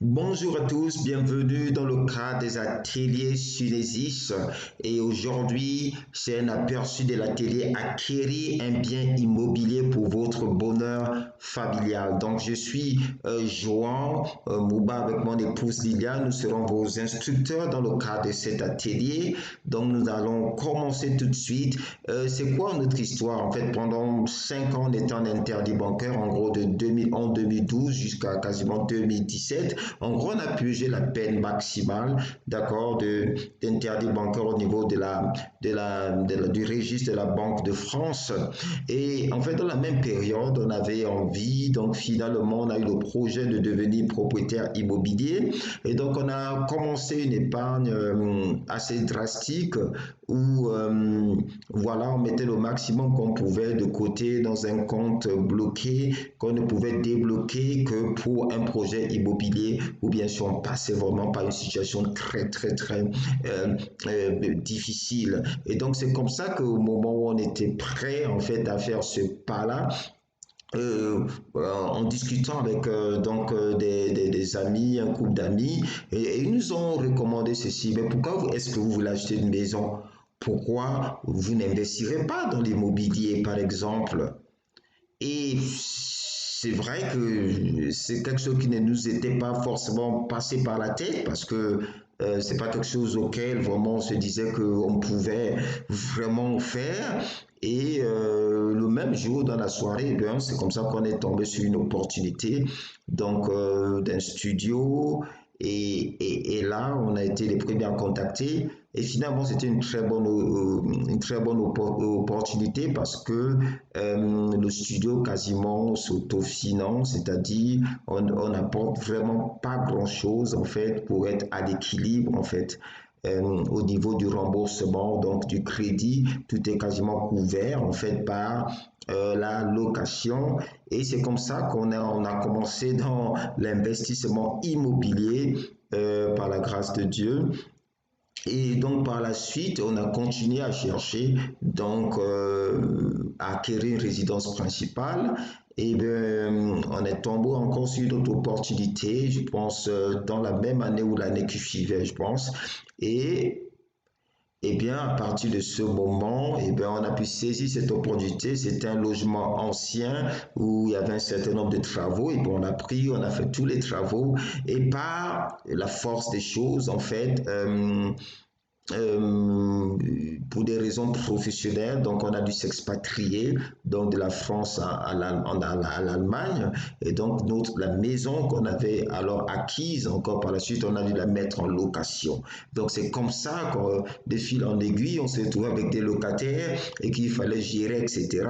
Bonjour à tous, bienvenue dans le cadre des ateliers Sunesis. Et aujourd'hui, c'est un aperçu de l'atelier Acquérir un bien immobilier pour votre bonheur familial. Donc, je suis Joan Mouba avec mon épouse Liliane. Nous serons vos instructeurs dans le cadre de cet atelier. Donc, nous allons commencer tout de suite. C'est quoi notre histoire? En fait, pendant 5 ans, on était en interdit bancaire, en gros de 2011-2012 jusqu'à quasiment 2017. En gros, on a purgé la peine maximale, d'accord, d'interdit bancaire au niveau du registre de la Banque de France. Et en fait, dans la même période, on avait envie, donc finalement, on a eu le projet de devenir propriétaire immobilier. Et donc, on a commencé une épargne assez drastique où, voilà, on mettait le maximum qu'on pouvait de côté dans un compte bloqué qu'on ne pouvait débloquer que pour un projet immobilier ou bien si on passait vraiment par une situation très difficile. Et donc c'est comme ça qu'au moment où on était prêt en fait à faire ce pas-là, en discutant avec des amis, un couple d'amis, et ils nous ont recommandé ceci. Mais pourquoi est-ce que vous voulez acheter une maison? Pourquoi vous n'investirez pas dans l'immobilier, par exemple? Et c'est vrai que c'est quelque chose qui ne nous était pas forcément passé par la tête parce que c'est pas quelque chose auquel vraiment on se disait qu'on pouvait vraiment faire. Et le même jour dans la soirée, ben, c'est comme ça qu'on est tombé sur une opportunité donc d'un studio et là on a été les premiers à contacter et finalement c'était une très bonne opportunité parce que le studio quasiment s'autofinance, c'est-à-dire on n'apporte vraiment pas grand-chose en fait pour être à l'équilibre en fait. Au niveau du remboursement, donc du crédit, tout est quasiment couvert en fait par la location et c'est comme ça on a commencé dans l'investissement immobilier par la grâce de Dieu. Et donc par la suite, on a continué à chercher donc à acquérir une résidence principale. Et bien, on est tombé encore sur d'autres opportunités, je pense, dans la même année ou l'année qui suivait, je pense. Et eh bien, à partir de ce moment, eh bien, on a pu saisir cette opportunité. C'était un logement ancien où il y avait un certain nombre de travaux. Et puis, on a pris, on a fait tous les travaux. Et par la force des choses, en fait, pour des raisons professionnelles, donc on a dû s'expatrier donc de la France à l'Allemagne et donc la maison qu'on avait alors acquise encore par la suite, on a dû la mettre en location. Donc c'est comme ça que de fil en aiguille, on s'est retrouvé avec des locataires et qu'il fallait gérer, etc.,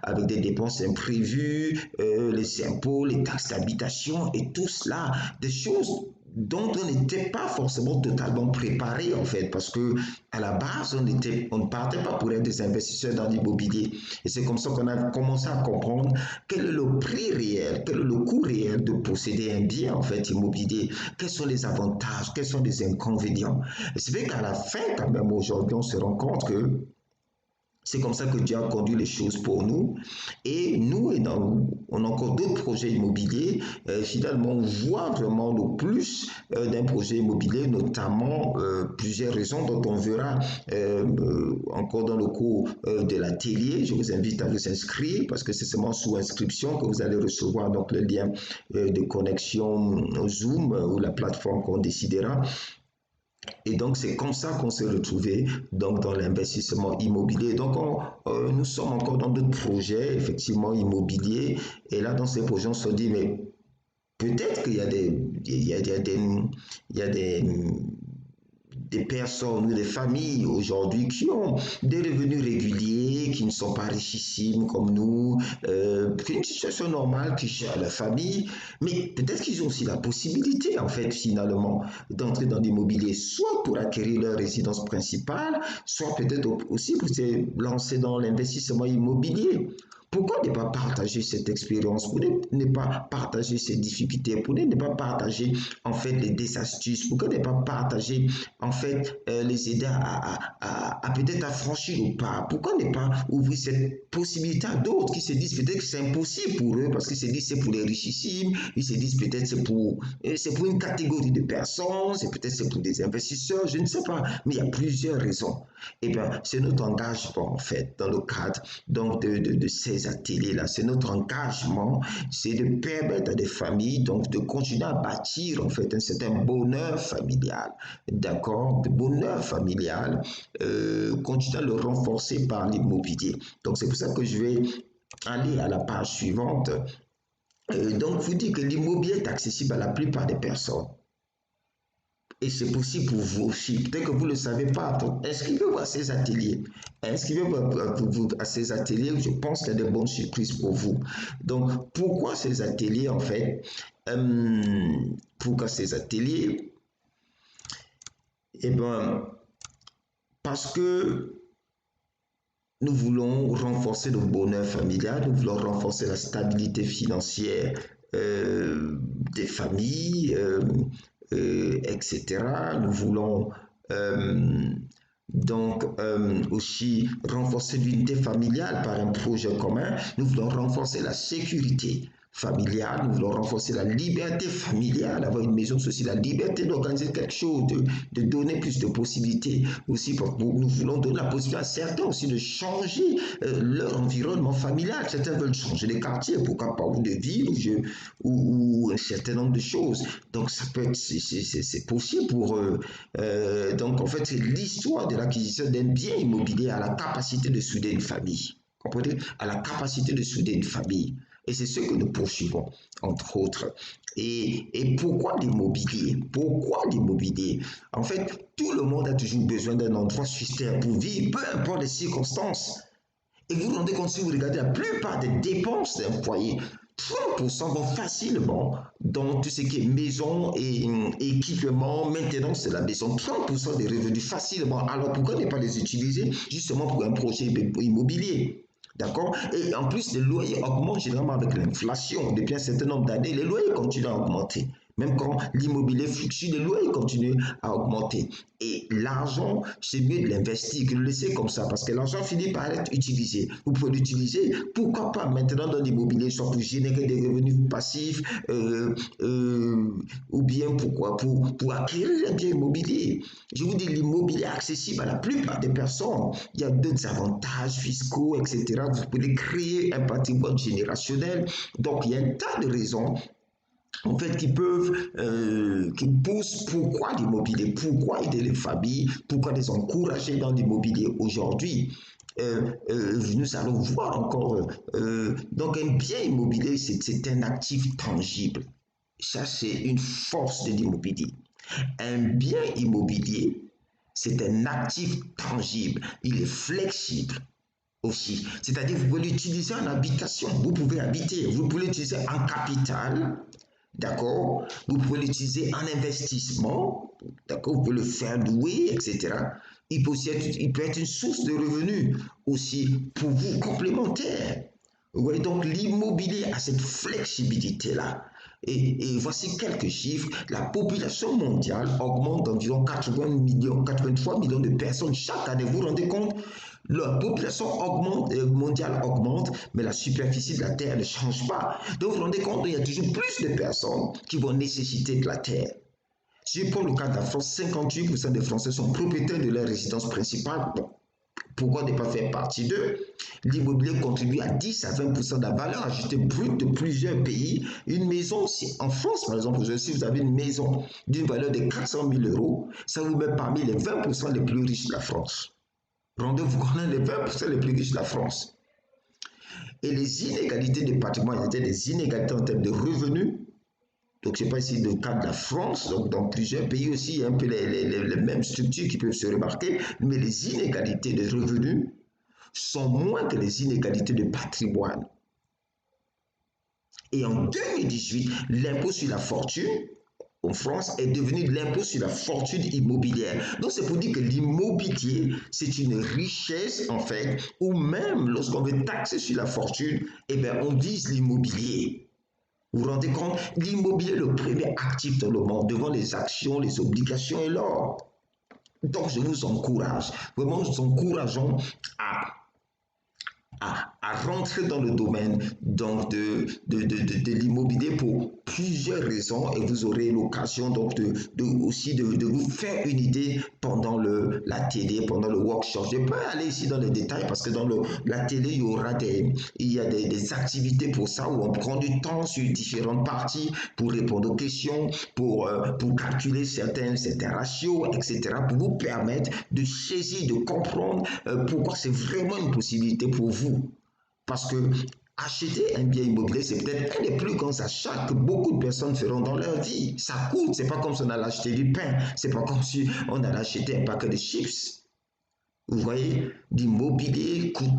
avec des dépenses imprévues, les impôts, les taxes d'habitation et tout cela, des choses dont on n'était pas forcément totalement préparé en fait parce que à la base on ne partait pas pour être des investisseurs dans l'immobilier et c'est comme ça qu'on a commencé à comprendre quel est le prix réel, quel est le coût réel de posséder un bien en fait immobilier, quels sont les avantages, quels sont les inconvénients. Et c'est vrai qu'à la fin quand même aujourd'hui on se rend compte que c'est comme ça que Dieu a conduit les choses pour nous. Et nous, on a encore d'autres projets immobiliers. Finalement, on voit vraiment le plus d'un projet immobilier, notamment plusieurs raisons dont on verra encore dans le cours de l'atelier. Je vous invite à vous inscrire parce que c'est seulement sous inscription que vous allez recevoir donc le lien de connexion Zoom ou la plateforme qu'on décidera. Et donc, c'est comme ça qu'on s'est retrouvé donc, dans l'investissement immobilier. Donc, nous sommes encore dans d'autres projets, effectivement, immobiliers. Et là, dans ces projets, on se dit, mais peut-être qu'il y a il y a des personnes ou des familles aujourd'hui qui ont des revenus réguliers, qui ne sont pas richissimes comme nous, qui ont une situation normale, qui cherchent la famille, mais peut-être qu'ils ont aussi la possibilité, en fait, finalement, d'entrer dans l'immobilier, soit pour acquérir leur résidence principale, soit peut-être aussi pour se lancer dans l'investissement immobilier. Pourquoi ne pas partager cette expérience? Pourquoi ne pas partager ces difficultés? Pourquoi ne pas partager en fait des astuces? Pourquoi ne pas partager en fait les aider à peut-être à franchir le pas? Pourquoi ne pas ouvrir cette possibilité à d'autres qui se disent peut-être que c'est impossible pour eux parce qu'ils se disent c'est pour les richissimes, ils se disent peut-être c'est pour une catégorie de personnes, c'est peut-être c'est pour des investisseurs, je ne sais pas, mais il y a plusieurs raisons. Eh bien, c'est notre engagement en fait dans le cadre donc de ces ateliers-là. C'est notre engagement, c'est de permettre à des familles donc de continuer à bâtir en fait un certain bonheur familial, d'accord, de bonheur familial, continuer à le renforcer par l'immobilier. Donc c'est pour ça que je vais aller à la page suivante. Donc vous dites que l'immobilier est accessible à la plupart des personnes. Et c'est possible pour vous aussi. Peut-être que vous ne le savez pas. Donc, inscrivez-vous à ces ateliers. Inscrivez-vous à ces ateliers. Je pense qu'il y a de bonnes surprises pour vous. Donc, pourquoi ces ateliers, en fait pourquoi ces ateliers? Eh bien, parce que nous voulons renforcer le bonheur familial, nous voulons renforcer la stabilité financière des familles, etc. Nous voulons aussi renforcer l'unité familiale par un projet commun. Nous voulons renforcer la sécurité familiale, nous voulons renforcer la liberté familiale, avoir une maison, c'est aussi la liberté d'organiser quelque chose, de donner plus de possibilités aussi. Nous voulons donner la possibilité à certains aussi de changer leur environnement familial. Certains veulent changer de quartier, pourquoi pas, ou de ville, ou un certain nombre de choses. Donc ça peut être, c'est possible pour eux. Donc en fait, c'est l'histoire de l'acquisition d'un bien immobilier à la capacité de souder une famille. Comprenez? À la capacité de souder une famille. Et c'est ce que nous poursuivons, entre autres. Et pourquoi l'immobilier? Pourquoi l'immobilier? En fait, tout le monde a toujours besoin d'un endroit suster pour vivre, peu importe les circonstances. Et vous vous rendez compte, si vous regardez la plupart des dépenses d'un foyer, 30% vont facilement dans tout ce qui est maison et équipement, maintenance de la maison. 30% des revenus facilement. Alors pourquoi ne pas les utiliser justement pour un projet immobilier? D'accord? Et en plus, les loyers augmentent généralement avec l'inflation. Depuis un certain nombre d'années, les loyers continuent à augmenter. Même quand l'immobilier fluctue, les loyers continuent à augmenter. Et l'argent, c'est mieux de l'investir que de le laisser comme ça, parce que l'argent finit par être utilisé. Vous pouvez l'utiliser, pourquoi pas maintenant dans l'immobilier, soit pour générer des revenus passifs, ou bien pourquoi pour acquérir un bien immobilier. Je vous dis, l'immobilier est accessible à la plupart des personnes. Il y a d'autres avantages fiscaux, etc. Vous pouvez créer un patrimoine générationnel. Donc, il y a un tas de raisons en fait, qui poussent pourquoi l'immobilier, pourquoi aider les familles, pourquoi les encourager dans l'immobilier aujourd'hui. Nous allons voir encore. Donc, un bien immobilier, c'est un actif tangible. Ça, c'est une force de l'immobilier. Un bien immobilier, c'est un actif tangible. Il est flexible aussi. C'est-à-dire, vous pouvez l'utiliser en habitation. Vous pouvez habiter. Vous pouvez l'utiliser en capital. D'accord? Vous pouvez l'utiliser en investissement. D'accord? Vous pouvez le faire louer, etc. Il peut être une source de revenus aussi pour vous complémentaire. Vous voyez, donc l'immobilier a cette flexibilité-là. Et voici quelques chiffres. La population mondiale augmente d'environ 80 millions, 83 millions de personnes chaque année. Vous vous rendez compte? La population mondiale augmente, mais la superficie de la Terre ne change pas. Donc vous vous rendez compte, il y a toujours plus de personnes qui vont nécessiter de la Terre. Si je prends le cas de la France, 58% des Français sont propriétaires de leur résidence principale. Bon, pourquoi ne pas faire partie d'eux? L'immobilier contribue à 10 à 20% de la valeur ajoutée brute de plusieurs pays. Une maison, en France par exemple, si vous avez une maison d'une valeur de 400 000 euros, ça vous met parmi les 20% les plus riches de la France. Rendez-vous compte, les 20% les plus riches de la France. Et les inégalités de patrimoine étaient des inégalités en termes de revenus. Donc, je ne sais pas si le cas de la France, donc dans plusieurs pays aussi, il y a un peu les mêmes structures qui peuvent se remarquer, mais les inégalités de revenus sont moins que les inégalités de patrimoine. Et en 2018, l'impôt sur la fortune en France est devenu l'impôt sur la fortune immobilière. Donc c'est pour dire que l'immobilier, c'est une richesse en fait, ou même lorsqu'on veut taxer sur la fortune, eh bien on vise l'immobilier. Vous vous rendez compte? L'immobilier est le premier actif dans le monde, devant les actions, les obligations et l'or. Donc je vous encourage, vraiment nous encourageons à rentrer dans le domaine donc de l'immobilier pour plusieurs raisons et vous aurez l'occasion donc aussi de vous faire une idée pendant la télé, pendant le workshop. Je peux aller ici dans les détails parce que dans la télé, il y a des activités pour ça où on prend du temps sur différentes parties pour répondre aux questions, pour calculer certains ratios, etc., pour vous permettre de saisir, de comprendre pourquoi c'est vraiment une possibilité pour vous. Parce que acheter un bien immobilier, c'est peut-être un des plus grands achats que beaucoup de personnes feront dans leur vie. Ça coûte, c'est pas comme si on allait acheter du pain, c'est pas comme si on allait acheter un paquet de chips. Vous voyez, l'immobilier coûte,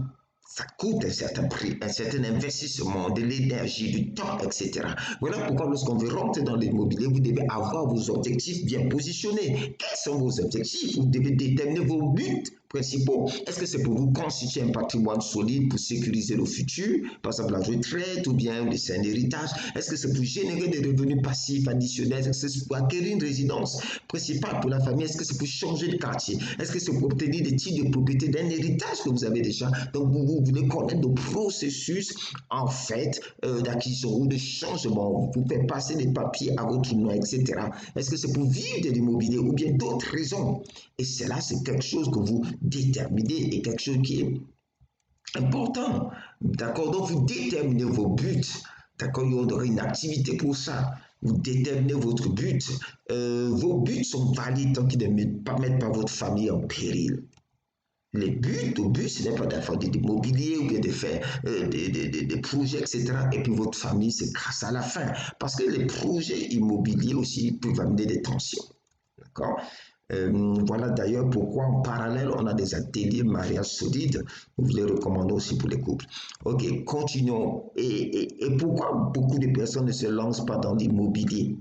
ça coûte un certain prix, un certain investissement, de l'énergie, du temps, etc. Voilà pourquoi lorsqu'on veut rentrer dans l'immobilier, vous devez avoir vos objectifs bien positionnés. Quels sont vos objectifs? Vous devez déterminer vos buts principaux. Est-ce que c'est pour vous constituer un patrimoine solide pour sécuriser le futur, par exemple la retraite ou bien un héritage? Est-ce que c'est pour générer des revenus passifs additionnels? Est-ce que c'est pour acquérir une résidence principale pour la famille? Est-ce que c'est pour changer de quartier? Est-ce que c'est pour obtenir des titres de propriété d'un héritage que vous avez déjà? Donc vous voulez connaître le processus en fait d'acquisition ou de changement. Vous faites passer des papiers à votre nom, etc. Est-ce que c'est pour vivre de l'immobilier ou bien d'autres raisons? Et cela, c'est quelque chose que vous déterminez et quelque chose qui est important. D'accord? Donc, vous déterminez vos buts. D'accord? Il y aura une activité pour ça. Vous déterminez votre but. Vos buts sont valides tant qu'ils ne mettent pas votre famille en péril. Les buts, le but, ce n'est pas d'avoir de l'immobilier ou bien de faire des projets, etc. Et puis votre famille se casse à la fin. Parce que les projets immobiliers aussi peuvent amener des tensions. D'accord? Voilà d'ailleurs pourquoi en parallèle on a des ateliers mariage solide. Vous les recommandez aussi pour les couples. Ok, continuons. Et pourquoi beaucoup de personnes ne se lancent pas dans l'immobilier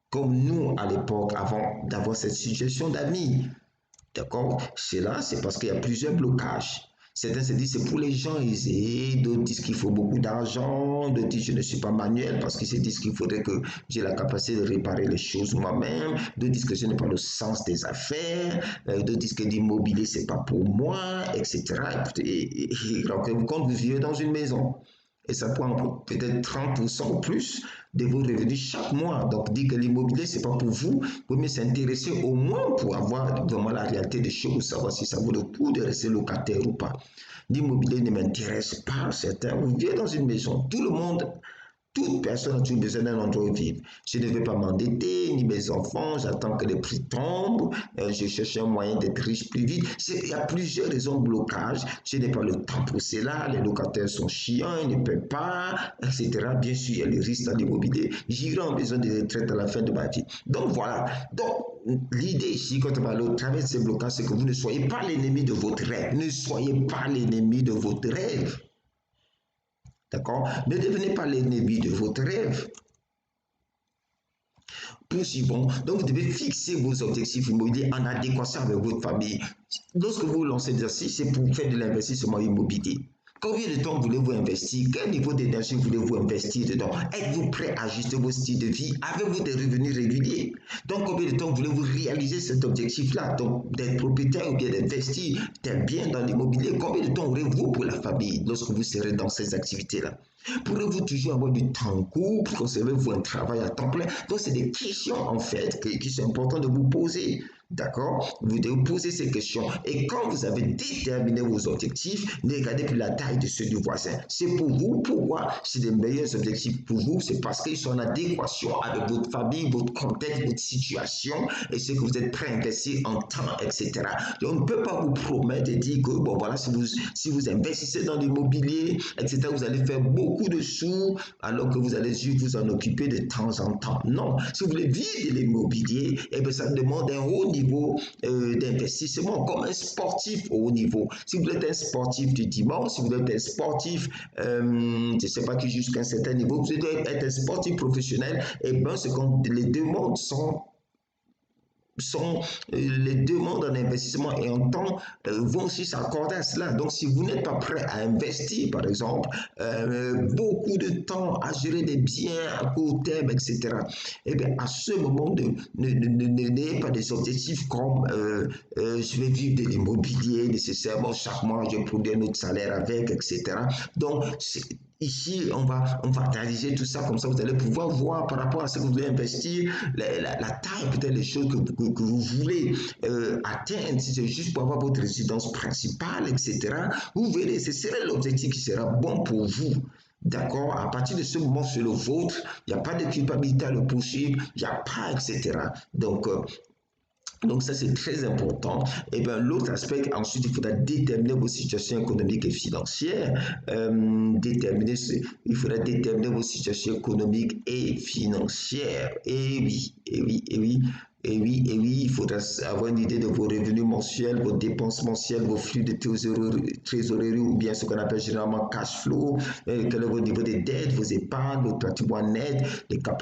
comme nous à l'époque avant d'avoir cette suggestion d'amis? D'accord? Cela, c'est parce qu'il y a plusieurs blocages. Certains se disent c'est pour les gens aisés, d'autres disent qu'il faut beaucoup d'argent, d'autres disent je ne suis pas manuel parce qu'ils se disent qu'il faudrait que j'ai la capacité de réparer les choses moi-même, d'autres disent que je n'ai pas le sens des affaires, d'autres disent que l'immobilier c'est pas pour moi, etc. Et rendez-vous compte, vous vivez dans une maison. Et ça prend peut-être 30% ou plus de vos revenus chaque mois. Donc, dire que l'immobilier, ce n'est pas pour vous. Vous pouvez s'intéresser au moins pour avoir vraiment la réalité des choses, savoir si ça vaut le coup de rester locataire ou pas. L'immobilier ne m'intéresse pas. Certains, vous vivez dans une maison, tout le monde, toute personne a toujours besoin d'un endroit où vivre. Je ne vais pas m'endetter, ni mes enfants, j'attends que les prix tombent, je cherche un moyen d'être riche plus vite. Il y a plusieurs raisons de blocage. Je n'ai pas le temps pour cela, les locataires sont chiants, ils ne paient pas, etc. Bien sûr, il y a le risque dans l'immobilier. J'irai en besoin de retraite à la fin de ma vie. Donc voilà. Donc, l'idée ici, quand on va aller au travers de ces blocages, c'est que vous ne soyez pas l'ennemi de votre rêve. Ne soyez pas l'ennemi de votre rêve. D'accord? Ne devenez pas l'ennemi de votre rêve. Poursuivons. Donc, vous devez fixer vos objectifs immobiliers en adéquation avec votre famille. Lorsque vous lancez l'exercice, c'est pour faire de l'investissement immobilier. Combien de temps voulez-vous investir? Quel niveau d'énergie voulez-vous investir dedans? Êtes-vous prêt à ajuster vos styles de vie? Avez-vous des revenus réguliers? Donc, combien de temps voulez-vous réaliser cet objectif-là? Donc, d'être propriétaire ou bien d'investir tel bien dans l'immobilier? Combien de temps aurez-vous pour la famille lorsque vous serez dans ces activités-là? Pourrez-vous toujours avoir du temps en couple? Conservez-vous un travail à temps plein? Donc, c'est des questions, en fait, qui sont importantes de vous poser. D'accord? Vous devez vous poser ces questions. Et quand vous avez déterminé vos objectifs, ne regardez plus la taille de ceux du voisin. C'est pour vous. Pourquoi? C'est les meilleurs objectifs pour vous. C'est parce qu'ils sont en adéquation avec votre famille, votre contexte, votre situation et ce que vous êtes prêt à investir en temps, etc. Et on ne peut pas vous promettre et dire que, bon, voilà, si vous investissez dans l'immobilier, etc., vous allez faire beaucoup de sous alors que vous allez juste vous en occuper de temps en temps. Non. Si vous voulez vivre de l'immobilier, eh bien, ça demande un haut niveau niveau d'investissement, comme un sportif au haut niveau. Si vous êtes un sportif du dimanche, si vous êtes un sportif, je ne sais pas qui jusqu'à un certain niveau, vous devez être un sportif professionnel, et bien c'est quand les demandes sont les demandes en investissement et en temps vont aussi s'accorder à cela. Donc, si vous n'êtes pas prêt à investir, par exemple, beaucoup de temps à gérer des biens à court terme, etc., eh bien, à ce moment, n'ayez pas des objectifs comme je vais vivre de l'immobilier nécessairement, chaque mois, je produis un autre salaire avec, etc. Donc, ici, on va réaliser tout ça, comme ça vous allez pouvoir voir par rapport à ce que vous voulez investir, la taille, peut-être les choses que vous voulez atteindre, si c'est juste pour avoir votre résidence principale, etc. Vous verrez, ce serait l'objectif qui sera bon pour vous. D'accord? À partir de ce moment, c'est le vôtre, il n'y a pas de culpabilité à le poursuivre, il n'y a pas, etc. Donc ça, c'est très important. Et bien, l'autre aspect, ensuite, il faudra déterminer vos situations économiques et financières. Il faudra déterminer vos situations économiques et financières. Et oui, et oui, et oui. Et oui, il faudra avoir une idée de vos revenus mensuels, vos dépenses mensuelles, vos flux de trésorerie ou bien ce qu'on appelle généralement cash flow, quel est votre niveau de dette, vos épargnes, votre patrimoine net,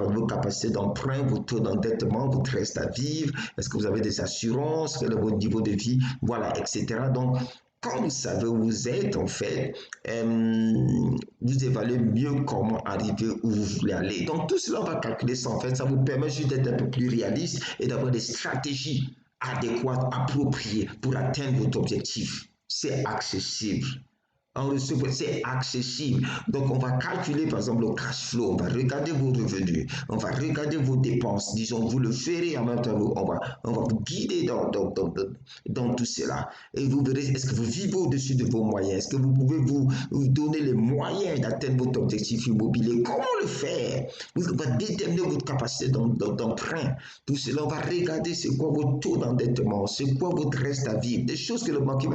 vos capacités d'emprunt, vos taux d'endettement, votre reste à vivre, est-ce que vous avez des assurances, quel est votre niveau de vie, voilà, etc. Donc, quand vous savez où vous êtes, en fait, vous évaluez mieux comment arriver où vous voulez aller. Donc, tout cela, on va calculer ça, en fait. Ça vous permet juste d'être un peu plus réaliste et d'avoir des stratégies adéquates, appropriées pour atteindre votre objectif. C'est accessible. C'est accessible. Donc, on va calculer, par exemple, le cash flow. On va regarder vos revenus. On va regarder vos dépenses. Disons, vous le ferez en même temps. On va vous guider dans tout cela. Et vous verrez, est-ce que vous vivez au-dessus de vos moyens? Est-ce que vous pouvez vous donner les moyens d'atteindre votre objectif immobilier? Comment le faire? On va déterminer votre capacité d'emprunt. Tout cela, on va regarder c'est quoi votre taux d'endettement, c'est quoi votre reste à vivre, des choses que le banquier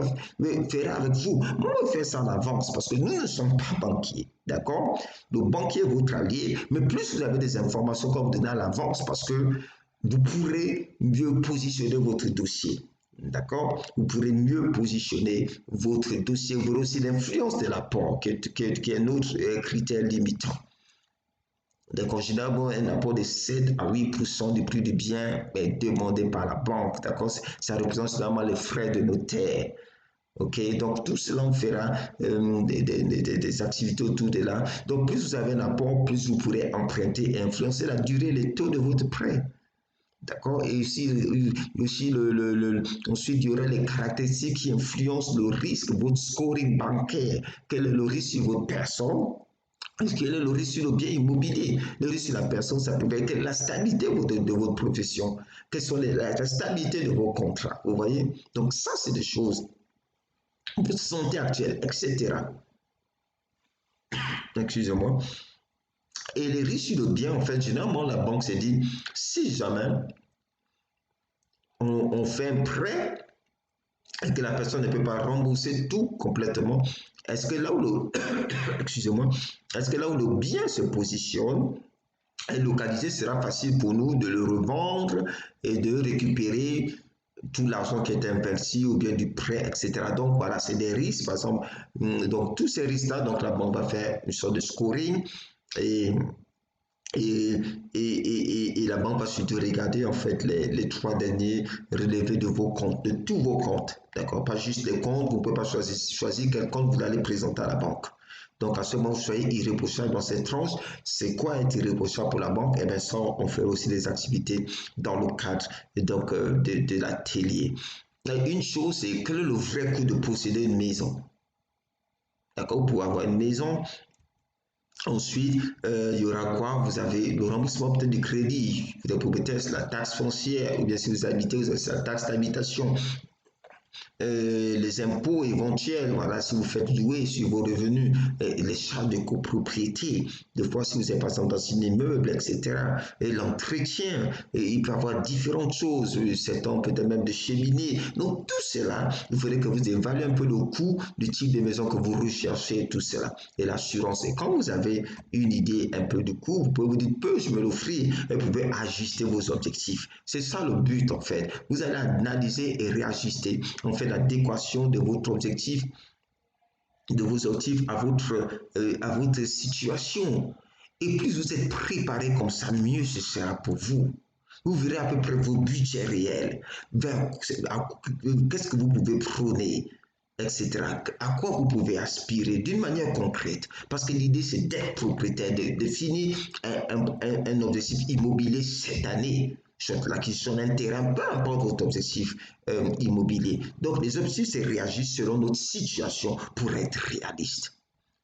fera avec vous. Moi, on va faire ça en avance parce que nous ne sommes pas banquiers. D'accord? Le banquier est votre allié, mais plus vous avez des informations qu'on vous donne à l'avance parce que vous pourrez mieux positionner votre dossier. D'accord? Vous pourrez mieux positionner votre dossier. Vous aurez aussi l'influence de la banque, qui est un autre critère limitant. Donc, en général, un apport de 7 à 8% du prix du bien est demandé par la banque. D'accord? Ça représente seulement les frais de notaire. Ok, donc tout cela on fera des activités autour de là. Donc, plus vous avez un apport, plus vous pourrez emprunter et influencer la durée et les taux de votre prêt. D'accord? Et aussi, ensuite, il y aura les caractéristiques qui influencent le risque, votre scoring bancaire. Quel est le risque sur votre personne? Quel est le risque sur le bien immobilier? Le risque sur la personne, ça peut être la stabilité de votre profession. Quelles sont la stabilité de vos contrats? Vous voyez? Donc, ça, c'est des choses. Votre santé actuelle, etc. Excusez-moi. Et les risques sur le bien, en fait, généralement, la banque s'est dit, si jamais on fait un prêt et que la personne ne peut pas rembourser tout complètement, est-ce que là où le, excusez-moi, est-ce que là où le bien se positionne est localisé, sera facile pour nous de le revendre et de récupérer tout l'argent qui est investi ou bien du prêt, etc. Donc voilà, c'est des risques, par exemple. Donc tous ces risques-là, donc la banque va faire une sorte de scoring et la banque va surtout regarder en fait les 3 derniers relevés de vos comptes, de tous vos comptes, d'accord? Pas juste les comptes, vous ne pouvez pas choisir quel compte vous allez présenter à la banque. Donc à ce moment, vous soyez irréprochable dans cette tranche. C'est quoi être irréprochable pour la banque? Eh bien, ça, on fait aussi des activités dans le cadre donc, de l'atelier. Une chose, c'est quel est le vrai coût de posséder une maison? D'accord? Pour avoir une maison, ensuite, il y aura quoi? Vous avez le remboursement peut-être du crédit, des propriétaires, la taxe foncière, ou bien si vous habitez, vous avez la taxe d'habitation. les impôts éventuels, voilà, si vous faites louer sur vos revenus, les charges de copropriété, des fois si vous êtes par exemple dans un immeuble, etc., et l'entretien, il peut y avoir différentes choses, certains peut-être même de cheminée. Donc tout cela, il faudrait que vous évaluez un peu le coût du type de maison que vous recherchez, tout cela. Et l'assurance, et quand vous avez une idée un peu du coût, vous pouvez vous dire, peux je me l'offrir, et vous pouvez ajuster vos objectifs. C'est ça le but en fait. Vous allez analyser et réajuster en fait l'adéquation de votre objectif, de vos objectifs à votre situation. Et plus vous êtes préparé comme ça, mieux ce sera pour vous. Vous verrez à peu près vos budgets réels, qu'est-ce que vous pouvez prôner, etc. À quoi vous pouvez aspirer d'une manière concrète. Parce que l'idée, c'est d'être propriétaire, de définir un objectif immobilier cette année sur l'acquisition d'un terrain, peu importe votre objectif immobilier. Donc, les objectifs, c'est réagir selon notre situation pour être réaliste.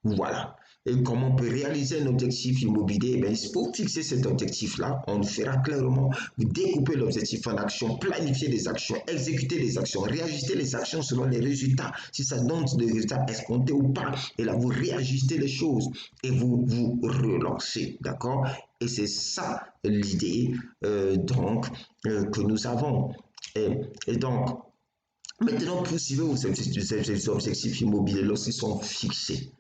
Voilà. Et comment on peut réaliser un objectif immobilier? Ben, pour fixer cet objectif-là, on le fera clairement. Vous découpez l'objectif en actions, planifier les actions, exécuter les actions, réajuster les actions selon les résultats, si ça donne des résultats escomptés ou pas. Et là, vous réajustez les choses et vous vous relancez. D'accord? Et c'est ça l'idée que nous avons. Et donc, maintenant, poursuivez vos objectifs immobiliers lorsqu'ils sont fixés.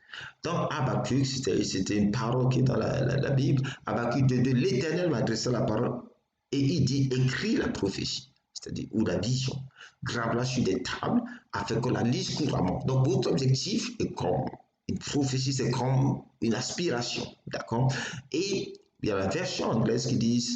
Dans Habakkuk, c'était une parole qui est dans la Bible. Habakkuk de l'Éternel m'adressa la parole et il dit écris la prophétie, c'est-à-dire ou la vision, grave-la sur des tables afin qu'on la lise couramment. Donc votre objectif est comme une prophétie, c'est comme une aspiration, d'accord? Et il y a la version anglaise qui dit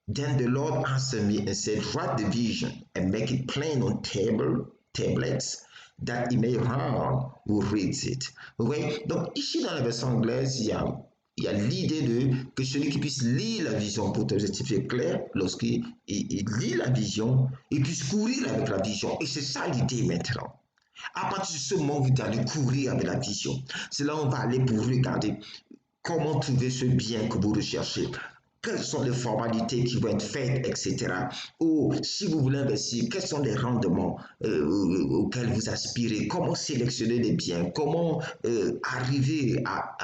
Then the Lord answered me and said, write the vision and make it plain on tablets that he may run who reads it. Okay? Donc ici dans la version anglaise, il y a l'idée de que celui qui puisse lire la vision pour objectif est clair, lorsqu'il lit la vision, il puisse courir avec la vision. Et c'est ça l'idée maintenant. À partir de ce moment, vous allez courir avec la vision. C'est là où on va aller pour regarder comment trouver ce bien que vous recherchez. Quelles sont les formalités qui vont être faites, etc. Ou si vous voulez investir, quels sont les rendements auxquels vous aspirez? Comment sélectionner les biens? Comment arriver à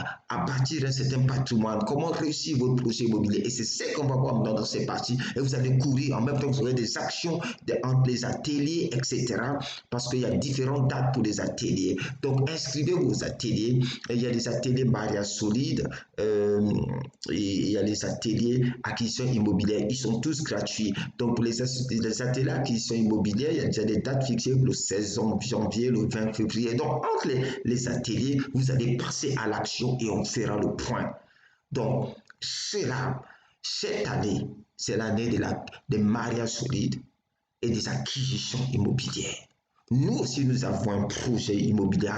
bâtir un certain patrimoine? Comment réussir votre projet immobilier? Et c'est ce qu'on va voir dans ces parties. Et vous allez courir en même temps que vous aurez des actions entre les ateliers, etc. Parce qu'il y a différentes dates pour les ateliers. Donc inscrivez vos ateliers. Il y a des ateliers mariage solide. Il y a les ateliers acquisition immobilière, ils sont tous gratuits. Donc pour les ateliers acquisition immobilière, il y a déjà des dates fixées le 16 janvier, le 20 février. Donc entre les ateliers, vous allez passer à l'action et on fera le point. Donc cette année, c'est l'année des mariages solides et des acquisitions immobilières. Nous aussi, nous avons un projet immobilier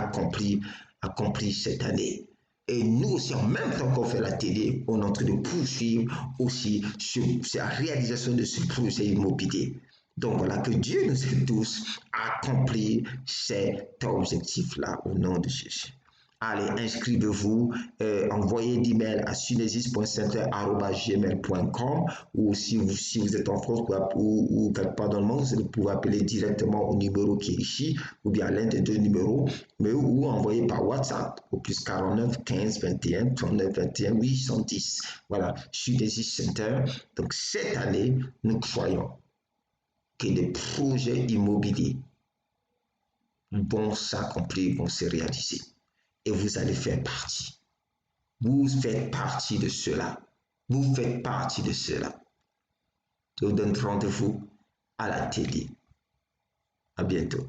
accompli cette année. Et nous aussi, en même temps qu'on fait la télé, on est en train de poursuivre aussi sur la réalisation de ce projet immobilier. Donc voilà, que Dieu nous aide tous à accomplir cet objectif-là au nom de Jésus. Allez, inscrivez-vous, envoyez l'email à sunesis.center@gmail.com ou si vous êtes en France ou quelque part dans le monde, vous pouvez appeler directement au numéro qui est ici ou bien à l'un des deux numéros, mais ou envoyer par WhatsApp au plus 49 15 21 39 21 810. Voilà, Sunesis Center. Donc cette année, nous croyons que les projets immobiliers vont s'accomplir, vont se réaliser. Et vous allez faire partie. Vous faites partie de cela. Vous faites partie de cela. Je vous donne rendez-vous à la télé. À bientôt.